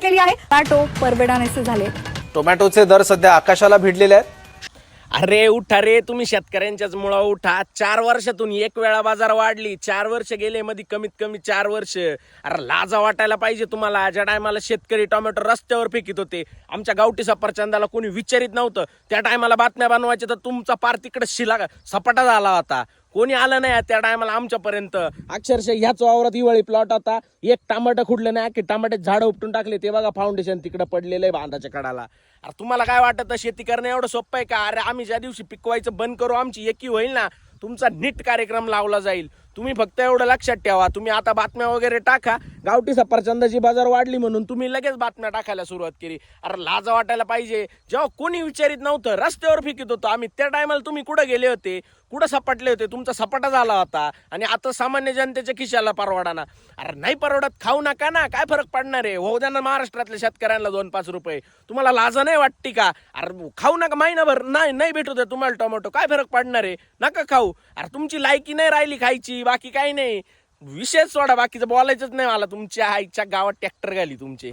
केली आहे. टोमॅटो परवडण्याचे झाले. टोमॅटोचे दर सध्या आकाशाला भिडलेले आहेत. अरे उठा रे, तुम्ही शेतकऱ्यांच्याच मुळा उठा. 4 वर्षातून एक वेळा बाजार वाढली. 4 वर्ष गेले, मध्ये कमीत कमी 4 वर्ष. अरे लाजा वाटायला पाहिजे तुम्हाला. ज्या टायमाला शेतकरी टोमॅटो रस्त्यावर फेकीत होते, आमच्या गावठी सफरचंदाला कोणी विचारित नव्हतं, त्या टायमाला बातम्या बनवायच्या तर तुमचा पार तिकडे सपाटा झाला होता. कोणी आलं नाही त्या टायमाला आमच्यापर्यंत. अक्षरशः ह्याच वावरात हिवाळी प्लॉट होता, एक टमाटर खुडलं नाही, की टमाटे झाडं उपटून टाकले. ते बघा फाउंडेशन तिकडे पडलेलं आहे बांधाच्या कडाला. अरे तुम्हाला काय वाटतं शेती करणं एवढं सोपं आहे का? अरे आम्ही ज्या दिवशी पिकवायचं बंद करू, आमची एकी होईल ना, तुमचा नीट कार्यक्रम लावला जाईल. तुम्ही फक्त एवढं लक्षात ठेवा, तुम्ही आता बातम्या वगैरे टाका, गावठी सफरचंदाची बाजार वाढली म्हणून तुम्ही लगेच बातम्या टाकायला सुरुवात केली. अरे लाज वाटायला पाहिजे. जेव्हा कोणी विचारित नव्हतं, रस्त्यावर फेकीत होतो आम्ही, त्या टायमाला तुम्ही कुठं गेले होते, कुठं सपाटले होते? तुमचा सपाटा झाला होता आणि आता सामान्य जनतेच्या खिशाला परवडाना. अरे नाही परवडत, खाऊ नका ना, काय फरक पडणार आहे? हो द्या ना महाराष्ट्रातल्या शेतकऱ्यांना 2-5 रुपये. तुम्हाला लाज नाही वाटते का? अरे खाऊ नका, महिनाभर नाही भेटू दे तुम्हाला टोमॅटो, काय फरक पडणार आहे? नका खाऊ. अरे तुमची लायकी नाही राहिली खायची, बाकी काही नाही. विषयच सोडा, बाकीचं बोलायचंच नाही मला. तुमच्या आईच्या गावात ट्रॅक्टर घाली तुमचे.